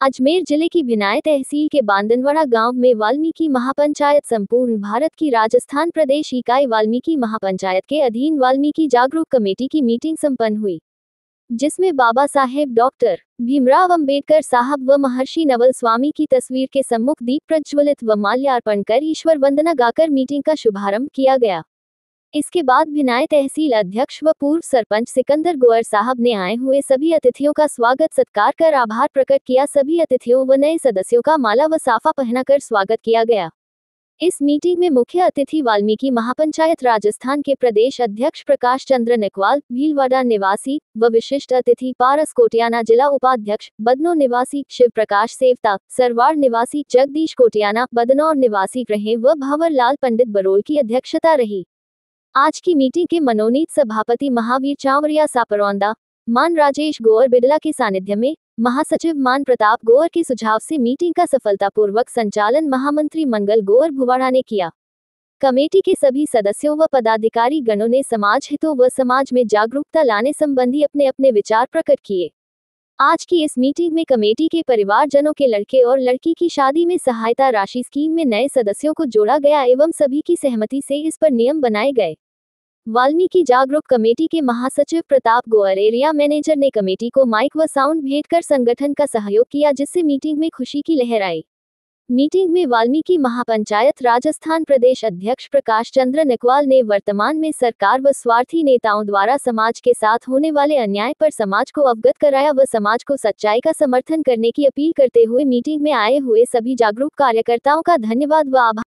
अजमेर जिले की भिनाय तहसील के बांदनवाड़ा गांव में वाल्मीकि महापंचायत संपूर्ण भारत की राजस्थान प्रदेश इकाई वाल्मीकि महापंचायत के अधीन वाल्मीकि जागरूक कमेटी की मीटिंग संपन्न हुई, जिसमें बाबा साहेब डॉक्टर भीमराव अंबेडकर साहब व महर्षि नवल स्वामी की तस्वीर के सम्मुख दीप प्रज्वलित व माल्यार्पण कर ईश्वर वंदना गाकर मीटिंग का शुभारंभ किया गया। इसके बाद भिनाय तहसील अध्यक्ष व पूर्व सरपंच सिकंदर गोयर साहब ने आए हुए सभी अतिथियों का स्वागत सत्कार कर आभार प्रकट किया। सभी अतिथियों व नए सदस्यों का माला व साफा पहनाकर स्वागत किया गया। इस मीटिंग में मुख्य अतिथि वाल्मीकि महापंचायत राजस्थान के प्रदेश अध्यक्ष प्रकाश चंद्र निकवाल, भीलवाड़ा निवासी, व विशिष्ट अतिथि पारस कोटियाना जिला उपाध्यक्ष, बदनौर निवासी शिव प्रकाश सेवता, सरवाड़ निवासी जगदीश कोटियाना, बदनौर निवासी रहे व भंवर लाल पंडित बरोल की अध्यक्षता रही। आज की मीटिंग के मनोनीत सभापति महावीर चावरिया सापरौंदा, मान राजेश गोयर बिडला के सानिध्य में महासचिव मान प्रताप गोयर के सुझाव से मीटिंग का सफलतापूर्वक संचालन महामंत्री मंगल गोयर भुवाड़ा ने किया। कमेटी के सभी सदस्यों व पदाधिकारी गणों ने समाज हितों व समाज में जागरूकता लाने संबंधी अपने अपने विचार प्रकट किए। आज की इस मीटिंग में कमेटी के परिवारजनों के लड़के और लड़की की शादी में सहायता राशि स्कीम में नए सदस्यों को जोड़ा गया एवं सभी की सहमति से इस पर नियम बनाए गए। वाल्मीकि जागरूक कमेटी के महासचिव प्रताप गोयर एरिया मैनेजर ने कमेटी को माइक व साउंड भेंट कर संगठन का सहयोग किया, जिससे मीटिंग में खुशी की लहर आई। मीटिंग में वाल्मीकि महापंचायत राजस्थान प्रदेश अध्यक्ष प्रकाश चंद्र निकवाल ने वर्तमान में सरकार व स्वार्थी नेताओं द्वारा समाज के साथ होने वाले अन्याय पर समाज को अवगत कराया व समाज को सच्चाई का समर्थन करने की अपील करते हुए मीटिंग में आए हुए सभी जागरूक कार्यकर्ताओं का धन्यवाद व आभार।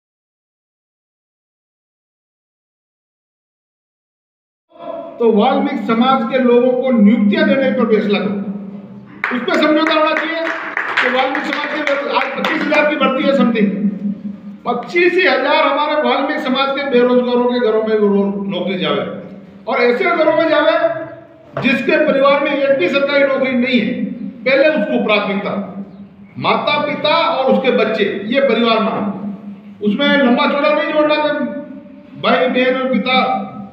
तो वाल्मीकि समाज के लोगों को नियुक्तियां देने पर फैसला करो, उस पर समझौता होना चाहिए। तो वाल्मीकि समाज के आज 25,000 की भर्ती है, समथिंग 25,000 हमारे वाल्मीकि समाज के बेरोजगारों के घरों में नौकरी जावे, और ऐसे घरों में जावे जिसके परिवार में एक भी सरकारी नौकरी नहीं है। पहले उसको प्राथमिकता, माता पिता और उसके बच्चे, ये परिवार मान, उसमें लंबा चौड़ा नहीं जोड़ना, भाई बहन और पिता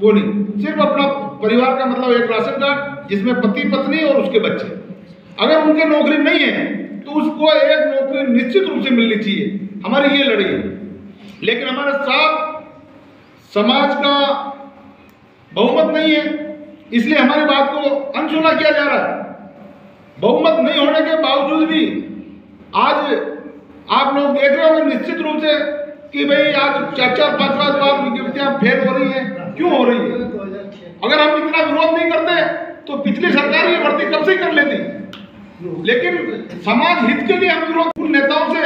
वो नहीं, सिर्फ अपना परिवार का मतलब एक राशन कार्ड जिसमें पति पत्नी और उसके बच्चे। अगर उनके नौकरी नहीं है तो उसको एक नौकरी निश्चित रूप से मिलनी चाहिए। हमारी ये लड़ाई है, लेकिन हमारे साथ समाज का बहुमत नहीं है, इसलिए हमारी बात को अनसुना किया जा रहा है। बहुमत नहीं होने के बावजूद भी आज आप लोग देख रहे होंगे निश्चित रूप से कि भाई आज 4-5 बार विज्ञप्तियां फेल हो रही हैं। क्यों हो रही है? अगर हम इतना विरोध नहीं करते तो पिछली सरकार ये भर्ती कब से कर लेती। लेकिन समाज हित के लिए हम विरोध, नेताओं से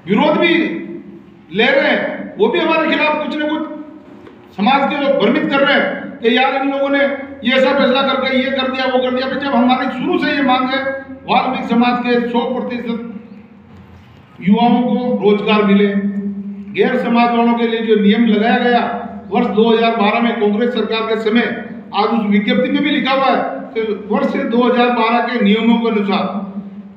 विरोध भी ले रहे हैं, वो भी हमारे खिलाफ कुछ न कुछ समाज के लोग भ्रमित कर रहे हैं कि यार इन लोगों ने ये ऐसा फैसला करके ये कर दिया वो कर दिया। जब हमारी शुरू से ये मांग है वाल्मीकि समाज के 100% युवाओं को रोजगार मिले, गैर समाज वालों के लिए जो नियम लगाया गया वर्ष 2012 में कांग्रेस सरकार के समय, आज उस विज्ञप्ति में भी लिखा हुआ है कि वर्ष 2012 के नियमों के अनुसार,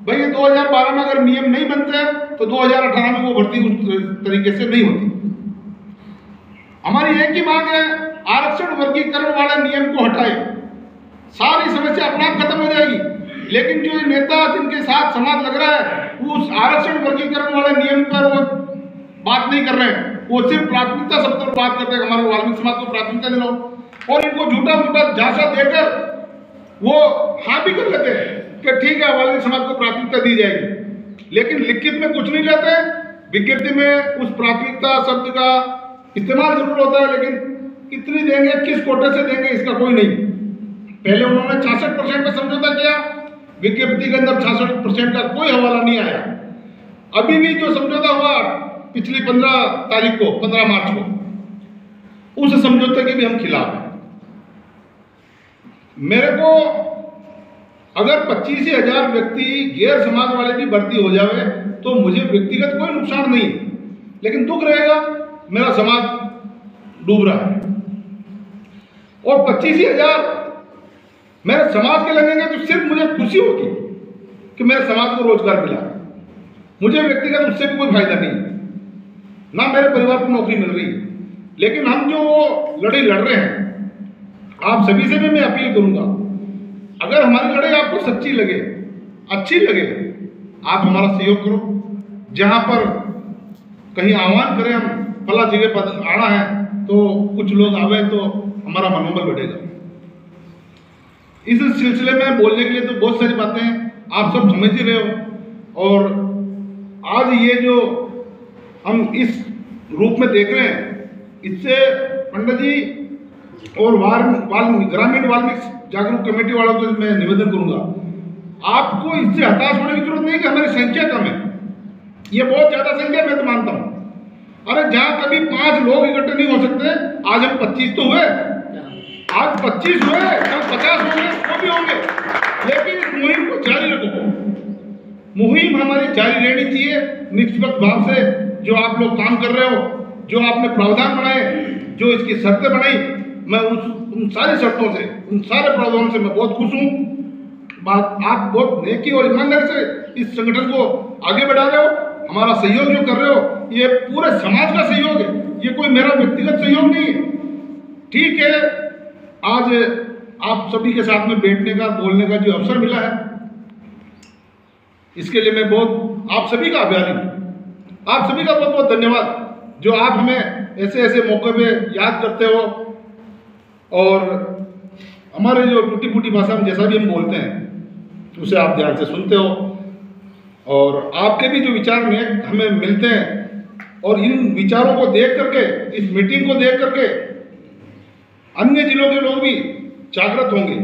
भाई 2012 में अगर नियम नहीं बनते तो 2018 में वो भर्ती उस तरीके से नहीं होती। हमारी एक ही मांग है, आरक्षण वर्गीकरण वाले नियम को हटाए, सारी समस्या अपने आप खत्म हो जाएगी। लेकिन जो नेता जिनके साथ समाज लग रहा है उस आरक्षण वर्गीकरण वाले नियम पर वो बात नहीं कर रहे हैं, वो सिर्फ प्राथमिकता शब्द पर बात करते हैं। हमारे वाल्मीकि समाज को प्राथमिकता दिलाओ, और इनको झूठा मूठा झांसा देकर वो हाँ भी कर लेते हैं कि ठीक है वाल्मीकि समाज को प्राथमिकता दी जाएगी, लेकिन लिखित में कुछ नहीं लेते। विज्ञप्ति में उस प्राथमिकता शब्द का इस्तेमाल जरूर होता है, लेकिन कितनी देंगे, किस कोटे से देंगे, इसका कोई नहीं। पहले उन्होंने 66% पे समझौता किया, विज्ञप्ति के अंदर 66% का कोई हवाला नहीं आया। अभी भी जो समझौता हुआ पिछली 15 मार्च को, उस समझौते के भी हम खिलाफ हैं। मेरे को अगर 25,000 व्यक्ति गैर समाज वाले भी भर्ती हो जावे तो मुझे व्यक्तिगत कोई नुकसान नहीं, लेकिन दुख रहेगा मेरा समाज डूब रहा है। और 25,000 मेरे समाज के लगेंगे तो सिर्फ मुझे खुशी होगी कि मेरे समाज को रोजगार मिला, मुझे व्यक्तिगत उससे भी कोई फायदा नहीं, ना मेरे परिवार को नौकरी मिल रही है। लेकिन हम जो लड़ाई लड़ रहे हैं, आप सभी से भी मैं अपील करूंगा, अगर हमारी लड़ाई आपको सच्ची लगे, अच्छी लगे, आप हमारा सहयोग करो। जहाँ पर कहीं आह्वान करें हम फला जगह पर आना है तो कुछ लोग आवे तो हमारा मनोबल बढ़ेगा। इस सिलसिले में बोलने के लिए तो बहुत सारी बातें आप सब समझ ही रहे हो। और आज ये जो हम इस रूप में देख रहे हैं, इससे पंडित जी और ग्रामीण वाल्मीकि जागरूक कमेटी वालों को मैं निवेदन करूंगा, आपको इससे हताश होने की जरूरत नहीं कि हमारी संख्या कम है। ये बहुत ज्यादा संख्या मैं तो मानता हूं। अरे जहां कभी 5 लोग इकट्ठे नहीं हो सकते, आज हम 25 तो हुए, आज 25 हुए, कल 50 होंगे, वो भी होंगे। लेकिन इस मुहिम को जारी रखो। मुहिम हमारी जारी रहनी चाहिए निष्पक्ष भाव से। जो आप लोग काम कर रहे हो, जो आपने प्रावधान बनाए, जो इसकी शर्तें बनाई, मैं उन सारी शर्तों से, उन सारे प्रावधान से मैं बहुत खुश हूँ। आप बहुत नेकी और ईमानदारी से इस संगठन को आगे बढ़ा रहे हो। हमारा सहयोग जो कर रहे हो, ये पूरे समाज का सहयोग है, ये कोई मेरा व्यक्तिगत सहयोग नहीं है। ठीक है, आज आप सभी के साथ में बैठने का, बोलने का जो अवसर मिला है, इसके लिए मैं बहुत आप सभी का आभारी हूँ। आप सभी का बहुत बहुत धन्यवाद जो आप हमें ऐसे ऐसे मौके पे याद करते हो और हमारे जो टूटी फूटी भाषा में जैसा भी हम बोलते हैं उसे आप ध्यान से सुनते हो। और आपके भी जो विचार में हमें मिलते हैं और इन विचारों को देख करके, इस मीटिंग को देख करके अन्य जिलों के लोग भी जागृत होंगे।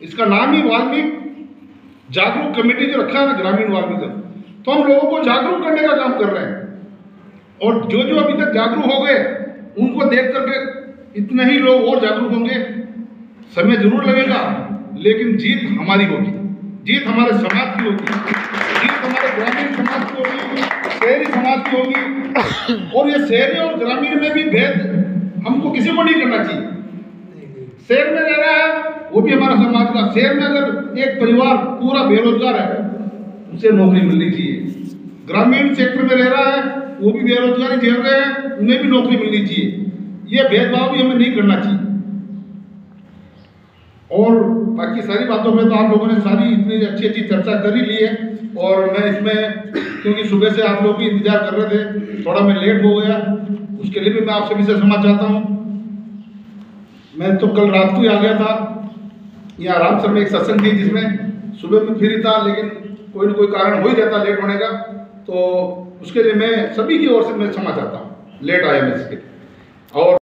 इसका नाम ही वाल्मीकि जागरूक कमेटी जो रखा है ना, ग्रामीण वाल्मीकि, तो हम लोगों को जागरूक करने का काम कर रहे हैं। और जो जो अभी तक जागरूक हो गए, उनको देख करके इतने ही लोग और जागरूक होंगे। समय जरूर लगेगा, लेकिन जीत हमारी होगी, जीत हमारे समाज की होगी, जीत हमारे ग्रामीण समाज की होगी, शहरी समाज की होगी। और ये शहरी और ग्रामीण में भी भेद हमको किसी को नहीं करना चाहिए। शहर में रह रहा है वो भी हमारा समाज का। शहर में अगर एक परिवार पूरा बेरोजगार है, उसे नौकरी मिलनी चाहिए। ग्रामीण क्षेत्र में रह रहा है, वो भी बेरोजगारी झेल रहे हैं, उन्हें भी नौकरी मिलनी चाहिए। ये भेदभाव भी हमें नहीं करना चाहिए। और बाकी सारी बातों में तो आप लोगों ने सारी इतनी अच्छी अच्छी चर्चा कर ही ली है। और मैं इसमें, क्योंकि सुबह से आप लोग भी इंतजार कर रहे थे, थोड़ा मैं लेट हो गया, उसके लिए भी मैं आप सभी से क्षमा चाहता हूँ। मैं तो कल रात को ही आ गया था, यहाँ रामसर में एक सत्संग थी जिसमें सुबह में फ्री था, लेकिन कोई न कोई कारण हो ही जाता लेट होने का, तो उसके लिए मैं सभी की ओर से मैं क्षमा चाहता हूँ, लेट आया मैं इसके। और